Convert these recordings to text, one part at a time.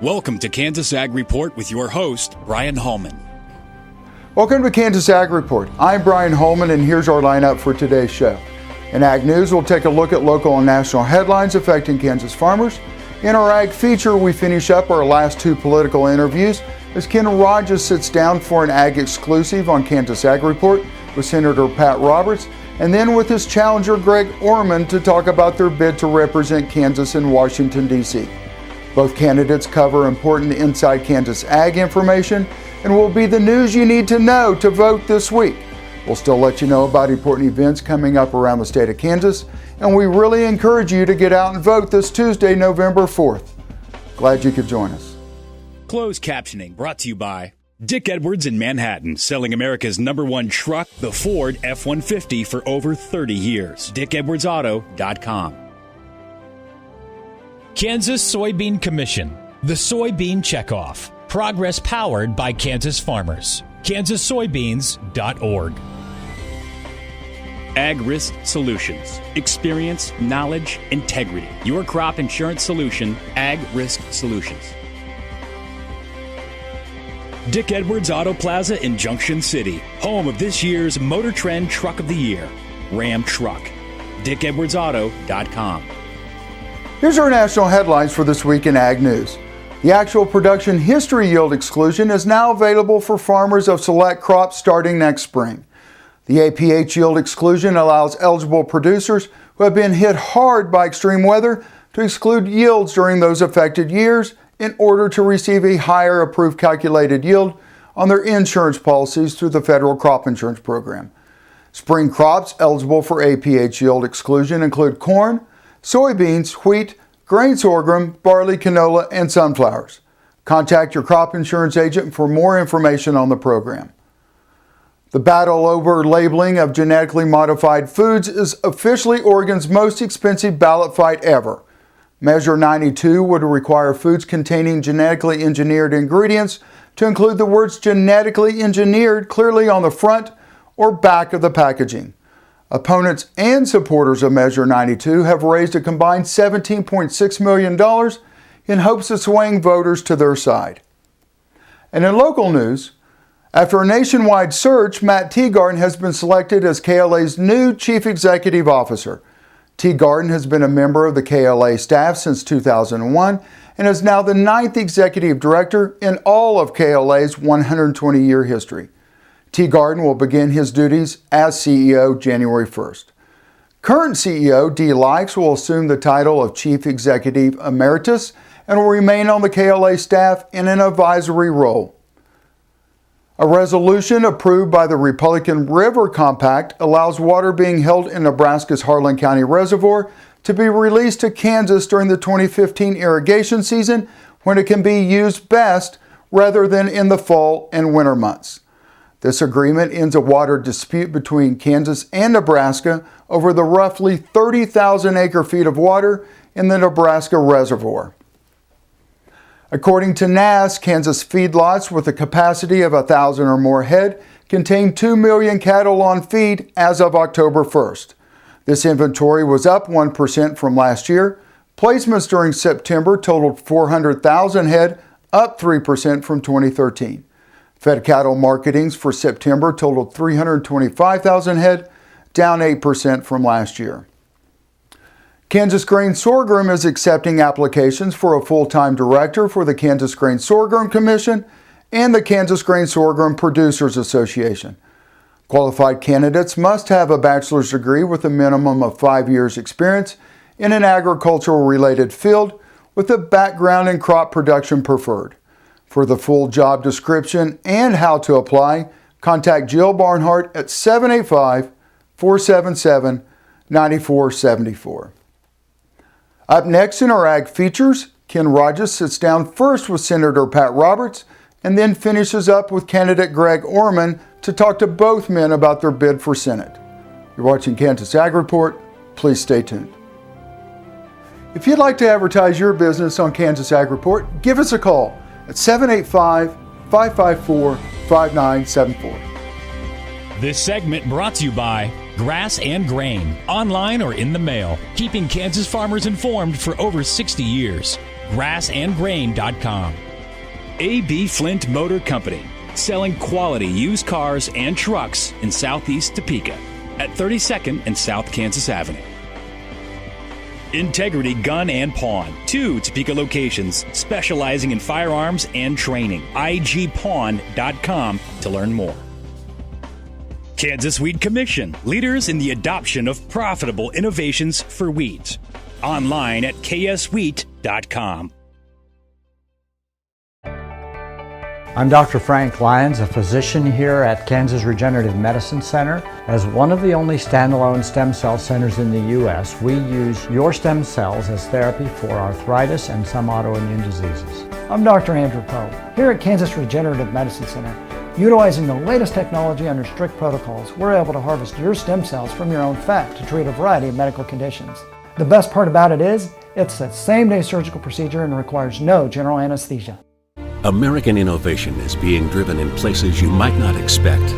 Welcome to Kansas Ag Report with your host, Bryan Hallman. Welcome to Kansas Ag Report. I'm Bryan Hallman, and here's our lineup for today's show. In Ag News, we'll take a look at local and national headlines affecting Kansas farmers. In our Ag Feature, we finish up our last two political interviews as Ken Rahjes sits down for an Ag exclusive on Kansas Ag Report with Senator Pat Roberts, and then with his challenger Greg Orman to talk about their bid to represent Kansas in Washington, D.C. Both candidates cover important inside Kansas ag information and will be the news you need to know to vote this week. We'll still let you know about important events coming up around the state of Kansas, and we really encourage you to get out and vote this Tuesday, November 4th. Glad you could join us. Closed captioning brought to you by Dick Edwards in Manhattan, selling America's #1 truck, the Ford F-150, for over 30 years. DickEdwardsAuto.com. Kansas Soybean Commission, the Soybean Checkoff. Progress powered by Kansas farmers. kansassoybeans.org. Ag Risk Solutions. Experience, knowledge, integrity. Your crop insurance solution, Ag Risk Solutions. Dick Edwards Auto Plaza in Junction City, home of this year's Motor Trend Truck of the Year, Ram Truck. DickEdwardsAuto.com. Here's our national headlines for this week in Ag News. The actual production history yield exclusion is now available for farmers of select crops starting next spring. The APH yield exclusion allows eligible producers who have been hit hard by extreme weather to exclude yields during those affected years in order to receive a higher approved calculated yield on their insurance policies through the federal crop insurance program. Spring crops eligible for APH yield exclusion include corn, soybeans, wheat, grain sorghum, barley, canola, and sunflowers. Contact your crop insurance agent for more information on the program. The battle over labeling of genetically modified foods is officially Oregon's most expensive ballot fight ever. Measure 92 would require foods containing genetically engineered ingredients to include the words genetically engineered clearly on the front or back of the packaging. Opponents and supporters of Measure 92 have raised a combined $17.6 million in hopes of swaying voters to their side. And in local news, after a nationwide search, Matt Teagarden has been selected as KLA's new Chief Executive Officer. Teagarden has been a member of the KLA staff since 2001 and is now the 9th executive director in all of KLA's 120-year history. Teagarden will begin his duties as CEO January 1st. Current CEO Dee Likes will assume the title of Chief Executive Emeritus and will remain on the KLA staff in an advisory role. A resolution approved by the Republican River Compact allows water being held in Nebraska's Harlan County Reservoir to be released to Kansas during the 2015 irrigation season when it can be used best rather than in the fall and winter months. This agreement ends a water dispute between Kansas and Nebraska over the roughly 30,000 acre-feet of water in the Nebraska Reservoir. According to NASS, Kansas feedlots with a capacity of 1,000 or more head contain 2 million cattle on feed as of October 1st. This inventory was up 1% from last year. Placements during September totaled 400,000 head, up 3% from 2013. Fed cattle marketings for September totaled 325,000 head, down 8% from last year. Kansas Grain Sorghum is accepting applications for a full-time director for the Kansas Grain Sorghum Commission and the Kansas Grain Sorghum Producers Association. Qualified candidates must have a bachelor's degree with a minimum of 5 years experience in an agricultural-related field with a background in crop production preferred. For the full job description and how to apply, contact Jill Barnhart at 785-477-9474. Up next in our Ag Features, Ken Rahjes sits down first with Senator Pat Roberts and then finishes up with candidate Greg Orman to talk to both men about their bid for Senate. You're watching Kansas Ag Report. Please stay tuned. If you'd like to advertise your business on Kansas Ag Report, give us a call at 785-554-5974. This segment brought to you by Grass and Grain, online or in the mail, keeping Kansas farmers informed for over 60 years. grassandgrain.com. A.B. Flint Motor Company, selling quality used cars and trucks in Southeast Topeka at 32nd and South Kansas Avenue. Integrity Gun and Pawn, 2 Topeka locations specializing in firearms and training. igpawn.com to learn more. Kansas Weed Commission, leaders in the adoption of profitable innovations for weeds. Online at kswheat.com. I'm Dr. Frank Lyons, a physician here at Kansas Regenerative Medicine Center. As one of the only standalone stem cell centers in the U.S., we use your stem cells as therapy for arthritis and some autoimmune diseases. I'm Dr. Andrew Poe, here at Kansas Regenerative Medicine Center. Utilizing the latest technology under strict protocols, we're able to harvest your stem cells from your own fat to treat a variety of medical conditions. The best part about it is, it's a same-day surgical procedure and requires no general anesthesia. American innovation is being driven in places you might not expect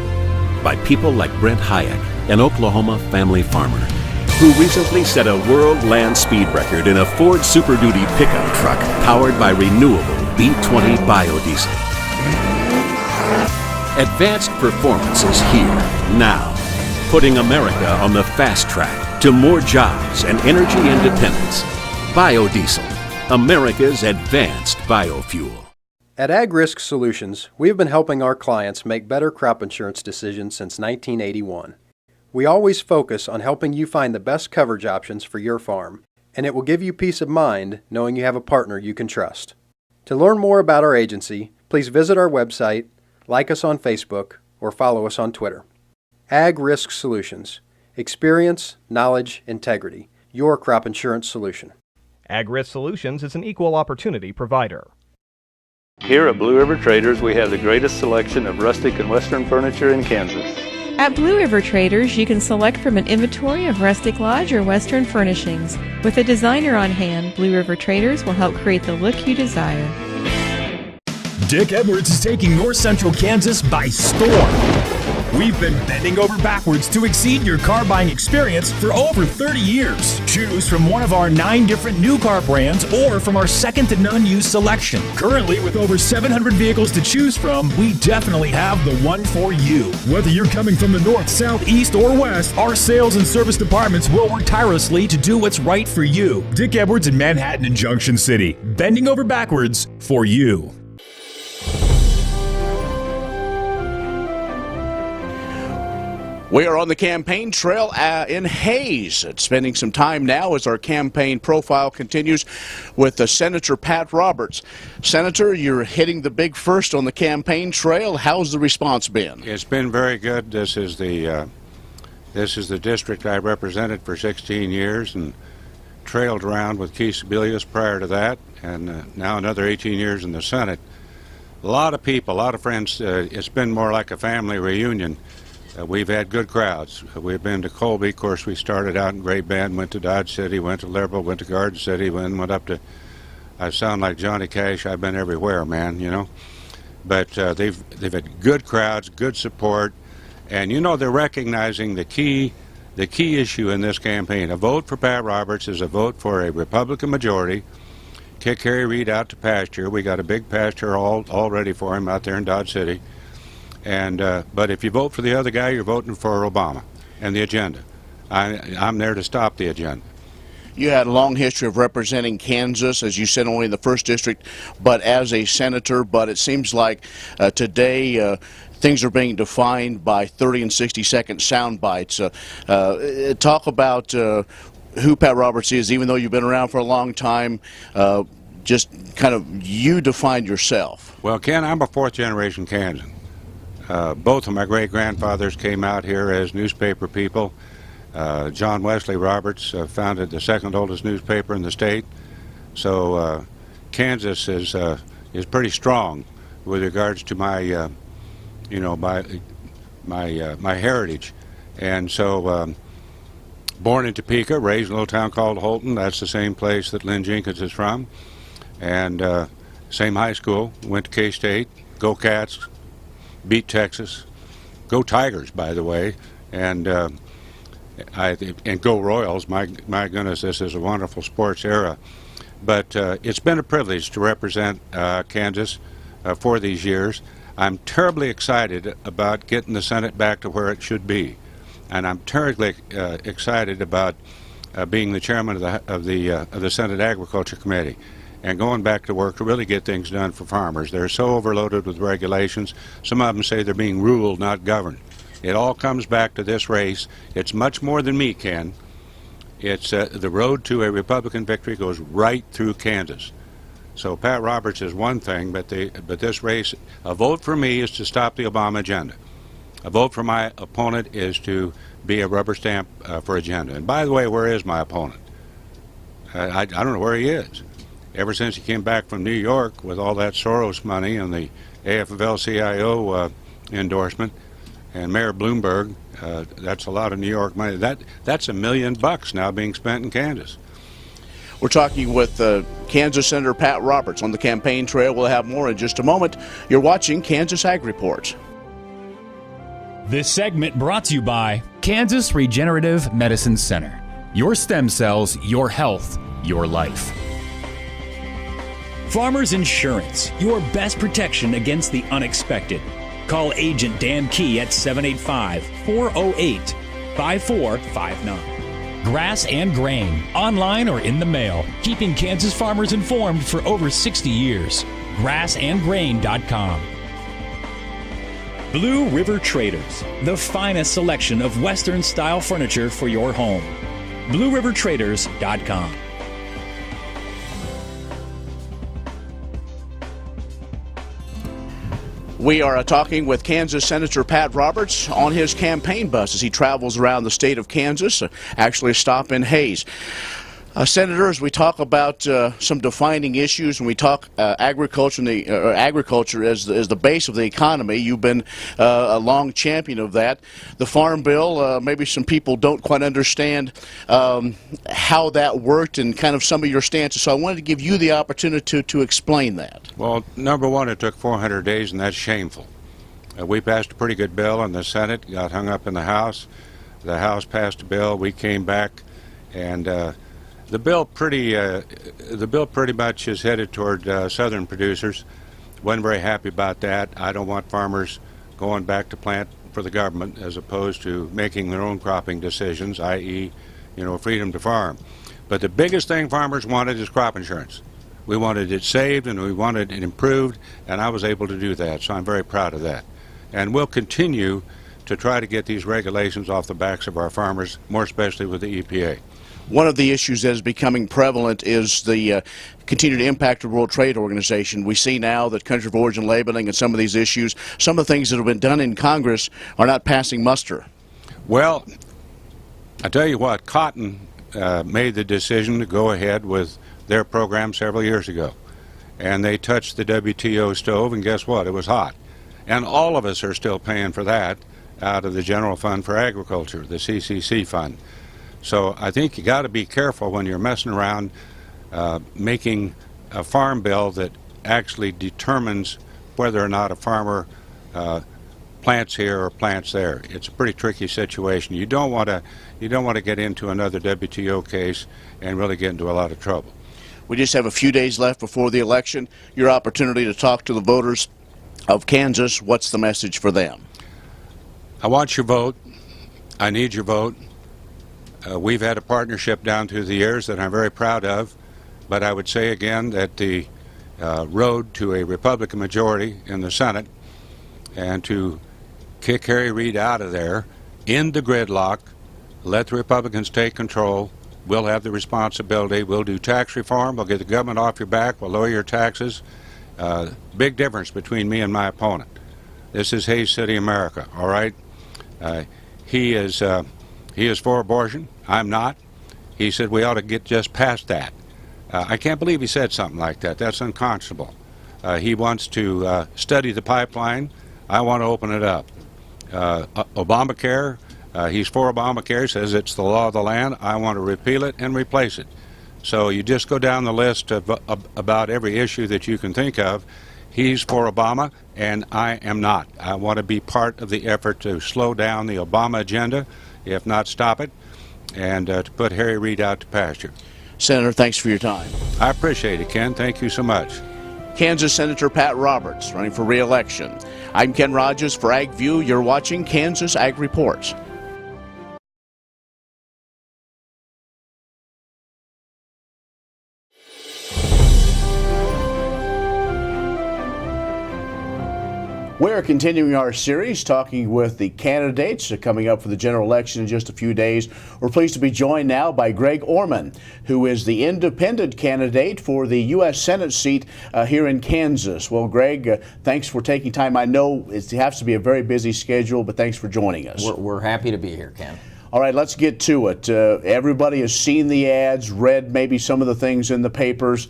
by people like Brent Hayek, an Oklahoma family farmer, who recently set a world land speed record in a Ford Super Duty pickup truck powered by renewable B20 biodiesel. Advanced performance is here, now, putting America on the fast track to more jobs and energy independence. Biodiesel, America's advanced biofuel. At Ag Risk Solutions, we have been helping our clients make better crop insurance decisions since 1981. We always focus on helping you find the best coverage options for your farm, and it will give you peace of mind knowing you have a partner you can trust. To learn more about our agency, please visit our website, like us on Facebook, or follow us on Twitter. Ag Risk Solutions. Experience, knowledge, integrity. Your crop insurance solution. Ag Risk Solutions is an equal opportunity provider. Here at Blue River Traders, we have the greatest selection of rustic and western furniture in Kansas. At Blue River Traders, you can select from an inventory of rustic lodge or western furnishings. With a designer on hand, Blue River Traders will help create the look you desire. Dick Edwards is taking North Central Kansas by storm. We've been bending over backwards to exceed your car buying experience for over 30 years. Choose from one of our 9 different new car brands or from our second to none used selection. Currently, with over 700 vehicles to choose from, we definitely have the one for you. Whether you're coming from the north, south, east, or west, our sales and service departments will work tirelessly to do what's right for you. Dick Edwards in Manhattan and Junction City. Bending over backwards for you. We are on the campaign trail in Hays, spending some time now as our campaign profile continues with Senator Pat Roberts. Senator, you're hitting the big first on the campaign trail. How's the response been? It's been very good. This is the district I represented for 16 years and trailed around with Keith Sebelius prior to that, and now another 18 years in the Senate. A lot of people, a lot of friends. It's been more like a family reunion. We've had good crowds. We've been to Colby. Of course, we started out in Great Bend, went to Dodge City, went to Liberal, went to Garden City, then went up to, I sound like Johnny Cash, I've been everywhere, man, you know. But they've had good crowds, good support, and, you know, they're recognizing the key issue in this campaign. A vote for Pat Roberts is a vote for a Republican majority. Kick Harry Reid out to pasture. We got a big pasture all ready for him out there in Dodge City. And but if you vote for the other guy, you're voting for Obama and the agenda. I'm there to stop the agenda. You had a long history of representing Kansas, as you said, only in the 1st District, but as a senator. But it seems like today things are being defined by 30 and 60-second sound bites. Talk about who Pat Roberts is, even though you've been around for a long time. Just kind of you defined yourself. Well, Ken, I'm a 4th-generation Kansan. Both of my great-grandfathers came out here as newspaper people. John Wesley Roberts founded the 2nd oldest newspaper in the state. So Kansas is pretty strong with regards to my, my heritage. And so born in Topeka, raised in a little town called Holton. That's the same place that Lynn Jenkins is from. And same high school, went to K-State, go Cats. Beat Texas, go Tigers, by the way, and go Royals. My goodness, this is a wonderful sports era. But it's been a privilege to represent Kansas for these years. I'm terribly excited about getting the Senate back to where it should be, and I'm terribly excited about being the chairman of the Senate Agriculture Committee and going back to work to really get things done for farmers. They're so overloaded with regulations. Some of them say they're being ruled, not governed. It all comes back to this race. It's much more than me, Ken. It's the road to a Republican victory goes right through Kansas. So Pat Roberts is one thing, but this race, a vote for me is to stop the Obama agenda. A vote for my opponent is to be a rubber stamp for agenda. And by the way, where is my opponent? I don't know where he is. Ever since he came back from New York with all that Soros money and the AFL-CIO endorsement and Mayor Bloomberg, that's a lot of New York money. That's $1 million now being spent in Kansas. We're talking with Kansas Senator Pat Roberts on the campaign trail. We'll have more in just a moment. You're watching Kansas Ag Report. This segment brought to you by Kansas Regenerative Medicine Center. Your stem cells, your health, your life. Farmers Insurance, your best protection against the unexpected. Call Agent Dan Key at 785-408-5459. Grass and Grain, online or in the mail, keeping Kansas farmers informed for over 60 years. grassandgrain.com. Blue River Traders, the finest selection of Western-style furniture for your home. BlueRiverTraders.com. We are talking with Kansas Senator Pat Roberts on his campaign bus as he travels around the state of Kansas, actually a stop in Hays. Senator, as we talk about some defining issues, and we talk agriculture, and agriculture as the base of the economy, you've been a long champion of that. The Farm Bill, maybe some people don't quite understand how that worked and kind of some of your stances, so I wanted to give you the opportunity to explain that. Well, number one, it took 400 days, and that's shameful. We passed a pretty good bill in the Senate, got hung up in the House. The House passed a bill, we came back, and the bill pretty much is headed toward southern producers. Wasn't very happy about that. I don't want farmers going back to plant for the government as opposed to making their own cropping decisions, i.e., freedom to farm. But the biggest thing farmers wanted is crop insurance. We wanted it saved and we wanted it improved, and I was able to do that, so I'm very proud of that. And we'll continue to try to get these regulations off the backs of our farmers, more especially with the EPA. One of the issues that is becoming prevalent is the continued impact of the World Trade Organization. We see now that country of origin labeling and some of these issues, some of the things that have been done in Congress are not passing muster. Well, I tell you what, Cotton made the decision to go ahead with their program several years ago. And they touched the WTO stove, and guess what? It was hot. And all of us are still paying for that out of the General Fund for Agriculture, the CCC fund. So I think you got to be careful when you're messing around making a farm bill that actually determines whether or not a farmer plants here or plants there. It's a pretty tricky situation. You don't want to get into another WTO case and really get into a lot of trouble. We just have a few days left before the election. Your opportunity to talk to the voters of Kansas. What's the message for them? I want your vote. I need your vote. We've had a partnership down through the years that I'm very proud of, but I would say again that the road to a Republican majority in the Senate and to kick Harry Reid out of there, end the gridlock, let the Republicans take control. We'll have the responsibility. We'll do tax reform. We'll get the government off your back. We'll lower your taxes. Big difference between me and my opponent. This is Hays City, America, all right? He is for abortion. I'm not. He said we ought to get just past that. I can't believe he said something like that. That's unconscionable. He wants to study the pipeline. I want to open it up. Obamacare, he's for Obamacare, says it's the law of the land. I want to repeal it and replace it. So you just go down the list of about every issue that you can think of. He's for Obama, and I am not. I want to be part of the effort to slow down the Obama agenda, if not stop it, and to put Harry Reid out to pasture. Senator, thanks for your time. I appreciate it, Ken. Thank you so much. Kansas Senator Pat Roberts, running for re-election. I'm Ken Rahjes for Ag View. You're watching Kansas Ag Reports. We're continuing our series talking with the candidates coming up for the general election in just a few days. We're pleased to be joined now by Greg Orman, who is the independent candidate for the U.S. Senate seat here in Kansas. Well, Greg, thanks for taking time. I know it has to be a very busy schedule, but thanks for joining us. We're happy to be here, Ken. All right, let's get to it. Everybody has seen the ads, read maybe some of the things in the papers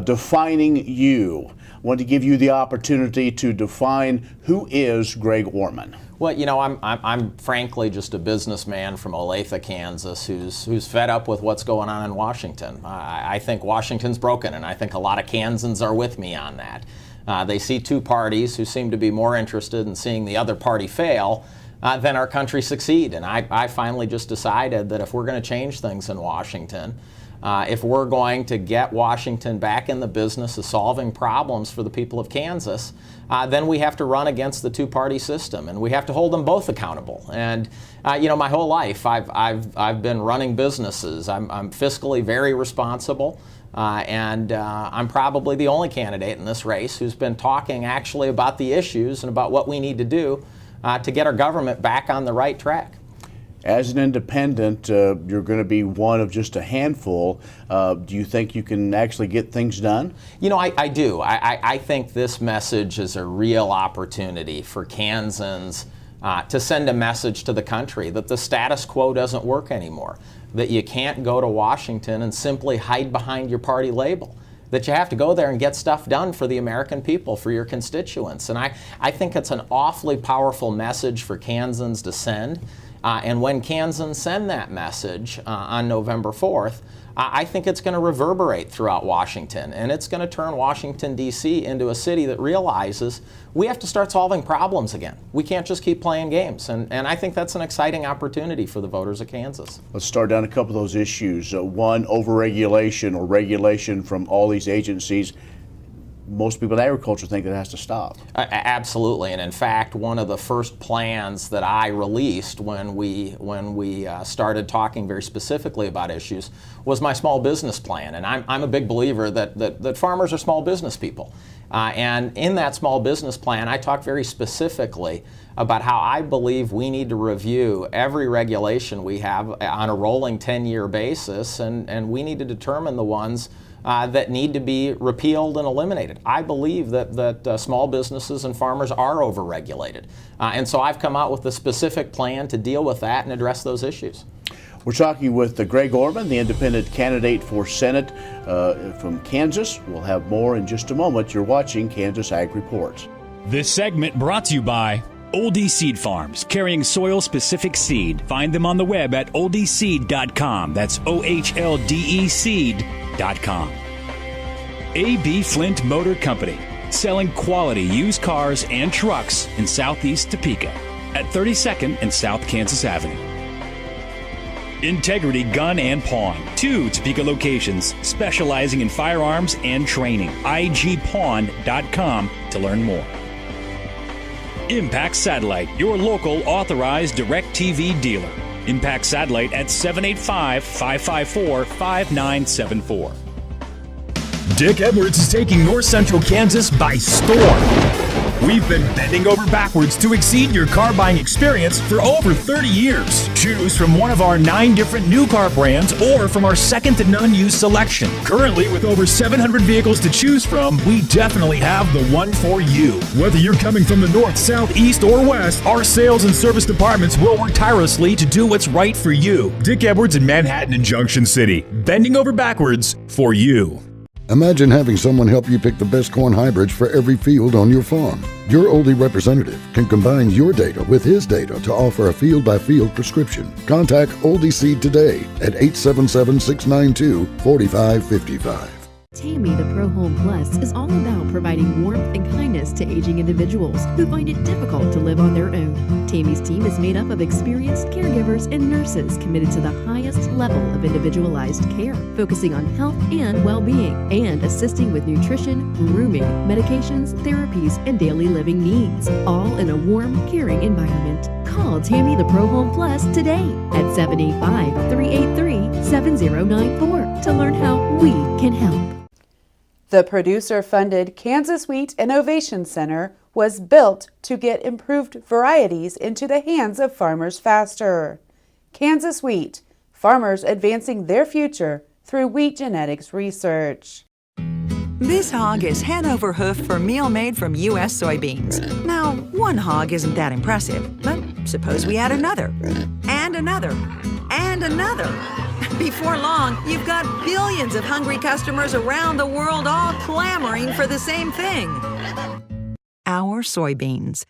defining you. I want to give you the opportunity to define who is Greg Orman. Well, you know, I'm frankly just a businessman from Olathe, Kansas, who's fed up with what's going on in Washington. I think Washington's broken, and I think a lot of Kansans are with me on that. They see two parties who seem to be more interested in seeing the other party fail than our country succeed. And I finally just decided that if we're going to change things in Washington, if we're going to get Washington back in the business of solving problems for the people of Kansas, then we have to run against the two-party system, and we have to hold them both accountable. And you know, my whole life I've been running businesses. I'm fiscally very responsible, and I'm probably the only candidate in this race who's been talking actually about the issues and about what we need to do to get our government back on the right track. As an independent, you're going to be one of just a handful. Do you think you can actually get things done? You know, I do. I think this message is a real opportunity for Kansans to send a message to the country that the status quo doesn't work anymore, that you can't go to Washington and simply hide behind your party label, that you have to go there and get stuff done for the American people, for your constituents. And I think it's an awfully powerful message for Kansans to send. And when Kansans send that message on November 4th, I think it's going to reverberate throughout Washington, and it's going to turn Washington, D.C. into a city that realizes we have to start solving problems again. We can't just keep playing games, and I think that's an exciting opportunity for the voters of Kansas. Let's start down a couple of those issues. One, overregulation or regulation from all these agencies. Most people in agriculture think it has to stop. Absolutely, and in fact, one of the first plans that I released when we started talking very specifically about issues was my small business plan. And I'm a big believer that farmers are small business people. And in that small business plan, I talk very specifically about how I believe we need to review every regulation we have on a rolling 10-year basis, and we need to determine the ones that need to be repealed and eliminated. I believe that small businesses and farmers are overregulated. And so I've come out with a specific plan to deal with that and address those issues. We're talking with Greg Orman, the independent candidate for Senate from Kansas. We'll have more in just a moment. You're watching Kansas Ag Reports. This segment brought to you by Oldie Seed Farms, carrying soil-specific seed. Find them on the web at oldieseed.com. That's OHLDE seed.com. A.B. Flint Motor Company, selling quality used cars and trucks in southeast Topeka at 32nd and South Kansas Avenue. Integrity Gun and Pawn, 2 Topeka locations specializing in firearms and training. igpawn.com to learn more. Impact Satellite, your local authorized DirecTV dealer. Impact Satellite at 785-554-5974. Dick Edwards is taking North Central Kansas by storm. We've been bending over backwards to exceed your car buying experience for over 30 years. Choose from one of our 9 different new car brands or from our second to none used selection. Currently, with over 700 vehicles to choose from, we definitely have the one for you. Whether you're coming from the north, south, east, or west, our sales and service departments will work tirelessly to do what's right for you. Dick Edwards in Manhattan and Junction City, bending over backwards for you. Imagine having someone help you pick the best corn hybrids for every field on your farm. Your Oldie representative can combine your data with his data to offer a field-by-field prescription. Contact Oldie Seed today at 877-692-4555. Tammy the Pro Home Plus is all about providing warmth and kindness to aging individuals who find it difficult to live on their own. Tammy's team is made up of experienced caregivers and nurses committed to the highest level of individualized care, focusing on health and well-being, and assisting with nutrition, grooming, medications, therapies, and daily living needs, all in a warm, caring environment. Call Tammy the Pro Home Plus today at 785-383-7094 to learn how we can help. The producer-funded Kansas Wheat Innovation Center was built to get improved varieties into the hands of farmers faster. Kansas Wheat, farmers advancing their future through wheat genetics research. This hog is head over hoof for meal made from U.S. soybeans. Now, one hog isn't that impressive, but suppose we add another, and another, and another. Before long, you've got billions of hungry customers around the world all clamoring for the same thing. Our soybeans.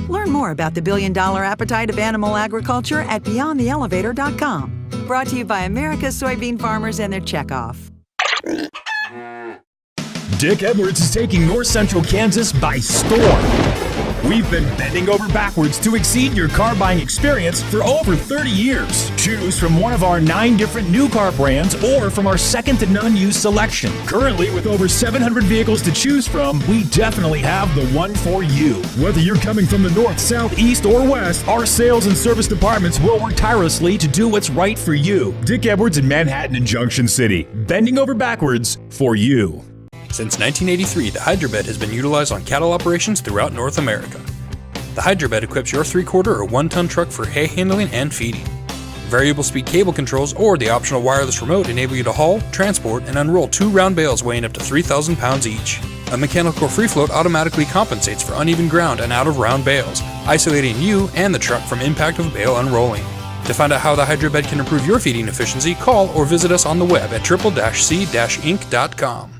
Learn more about the billion-dollar appetite of animal agriculture at BeyondTheElevator.com. Brought to you by America's soybean farmers and their checkoff. Dick Edwards is taking North Central Kansas by storm. We've been bending over backwards to exceed your car buying experience for over 30 years. Choose from one of our 9 different new car brands or from our second to none used selection. Currently, with over 700 vehicles to choose from, we definitely have the one for you. Whether you're coming from the north, south, east, or west, our sales and service departments will work tirelessly to do what's right for you. Dick Edwards in Manhattan and Junction City. Bending over backwards for you. Since 1983, the Hydrobed has been utilized on cattle operations throughout North America. The Hydrobed equips your 3/4 or 1-ton truck for hay handling and feeding. Variable speed cable controls or the optional wireless remote enable you to haul, transport, and unroll 2 round bales weighing up to 3,000 pounds each. A mechanical free float automatically compensates for uneven ground and out of round bales, isolating you and the truck from impact of bale unrolling. To find out how the Hydrobed can improve your feeding efficiency, call or visit us on the web at triple-c-inc.com.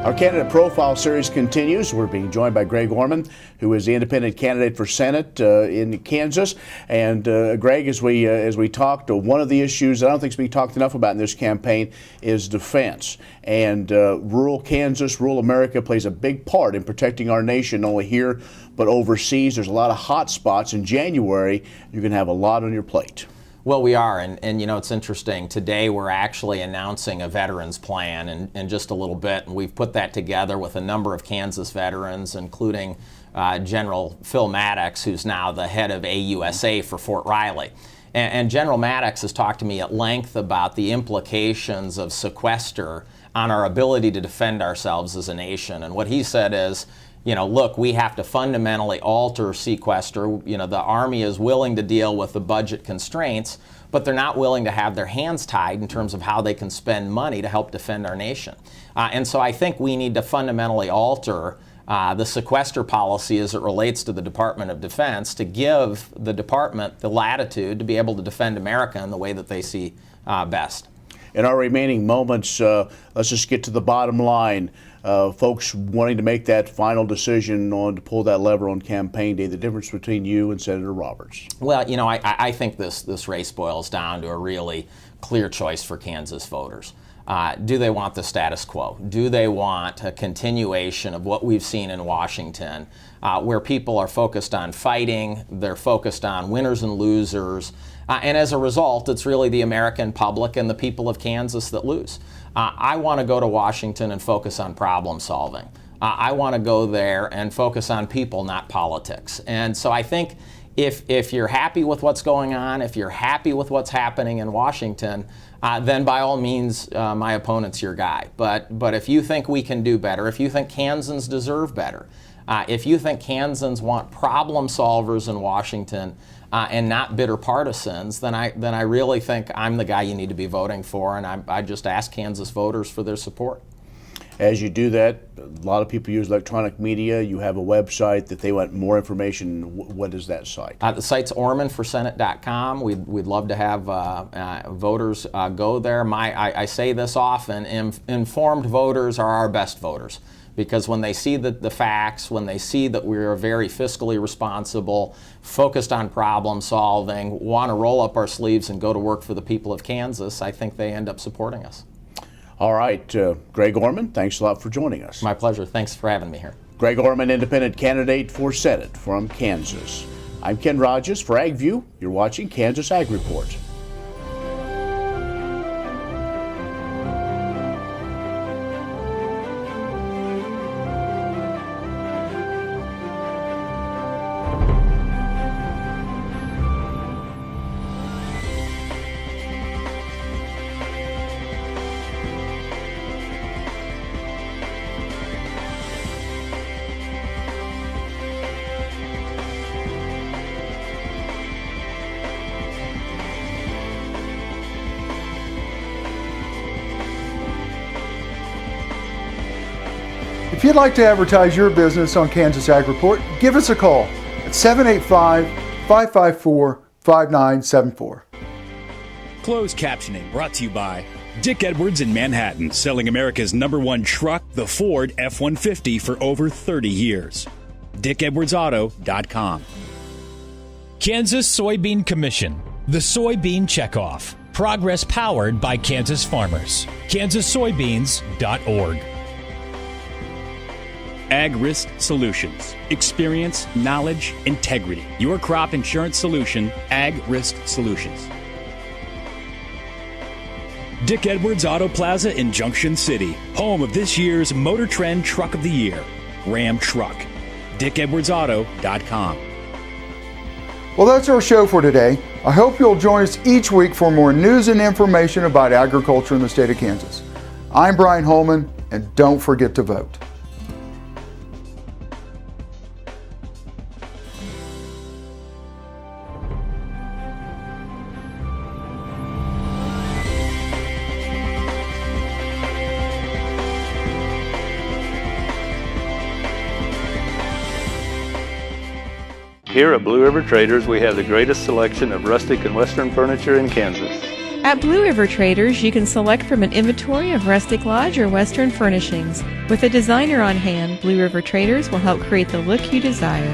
Our candidate profile series continues. We're being joined by Greg Orman, who is the independent candidate for Senate in Kansas. And Greg, as we talked, one of the issues I don't think is being talked enough about in this campaign is defense. And rural Kansas, rural America plays a big part in protecting our nation, not only here but overseas. There's a lot of hot spots. In January, you're going to have a lot on your plate. Well, we are, and you know, it's interesting. Today we're actually announcing a veterans plan in just a little bit, and we've put that together with a number of Kansas veterans, including General Phil Maddox, who's now the head of AUSA for Fort Riley. And General Maddox has talked to me at length about the implications of sequester on our ability to defend ourselves as a nation. And what he said is, you know, look, we have to fundamentally alter sequester. You know, the Army is willing to deal with the budget constraints, but they're not willing to have their hands tied in terms of how they can spend money to help defend our nation. And so I think we need to fundamentally alter the sequester policy as it relates to the Department of Defense to give the department the latitude to be able to defend America in the way that they see best. In our remaining moments, let's just get to the bottom line. Folks wanting to make that final decision on to pull that lever on campaign day, the difference between you and Senator Roberts. Well, you know, I think this race boils down to a really clear choice for Kansas voters. Do they want the status quo? Do they want a continuation of what we've seen in Washington, where people are focused on fighting, they're focused on winners and losers, and as a result, it's really the American public and the people of Kansas that lose. I want to go to Washington and focus on problem solving. I want to go there and focus on people, not politics. And so I think if you're happy with what's going on, if you're happy with what's happening in Washington, then by all means, my opponent's your guy. But if you think we can do better, if you think Kansans deserve better, if you think Kansans want problem solvers in Washington and not bitter partisans, then I really think I'm the guy you need to be voting for, and I just ask Kansas voters for their support. As you do that, a lot of people use electronic media. You have a website that they want more information. What is that site? The site's ormanforsenate.com. We'd love to have voters go there. I say this often, informed voters are our best voters, because when they see the facts, when they see that we're very fiscally responsible, focused on problem solving, want to roll up our sleeves and go to work for the people of Kansas, I think they end up supporting us. All right, Greg Orman, thanks a lot for joining us. My pleasure. Thanks for having me here. Greg Orman, independent candidate for Senate from Kansas. I'm Ken Rahjes for AgView. You're watching Kansas Ag Report. If you'd like to advertise your business on Kansas Ag Report, give us a call at 785-554-5974. Closed captioning brought to you by Dick Edwards in Manhattan, selling America's #1 truck, the Ford F-150, for over 30 years. DickEdwardsAuto.com. Kansas Soybean Commission, the Soybean Checkoff. Progress powered by Kansas farmers. KansasSoybeans.org. Ag Risk Solutions. Experience, knowledge, integrity. Your crop insurance solution, Ag Risk Solutions. Dick Edwards Auto Plaza in Junction City, home of this year's Motor Trend Truck of the Year, Ram Truck. DickEdwardsAuto.com. Well, that's our show for today. I hope you'll join us each week for more news and information about agriculture in the state of Kansas. I'm Bryan Hallman, and don't forget to vote. Here at Blue River Traders, we have the greatest selection of rustic and western furniture in Kansas. At Blue River Traders, you can select from an inventory of rustic lodge or western furnishings. With a designer on hand, Blue River Traders will help create the look you desire.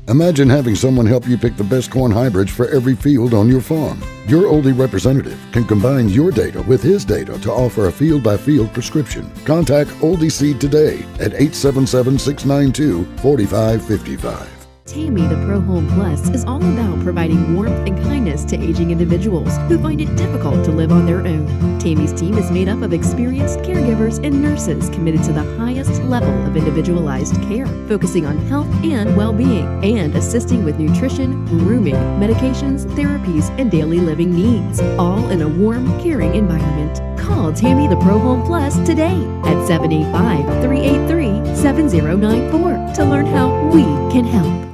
Imagine having someone help you pick the best corn hybrids for every field on your farm. Your Oldie representative can combine your data with his data to offer a field-by-field prescription. Contact Oldie Seed today at 877-692-4555. Tammy the Pro Home Plus is all about providing warmth and kindness to aging individuals who find it difficult to live on their own. Tammy's team is made up of experienced caregivers and nurses committed to the highest level of individualized care, focusing on health and well-being, and assisting with nutrition, grooming, medications, therapies, and daily living needs, all in a warm, caring environment. Call Tammy the Pro Home Plus today at 785-383-7094 to learn how we can help.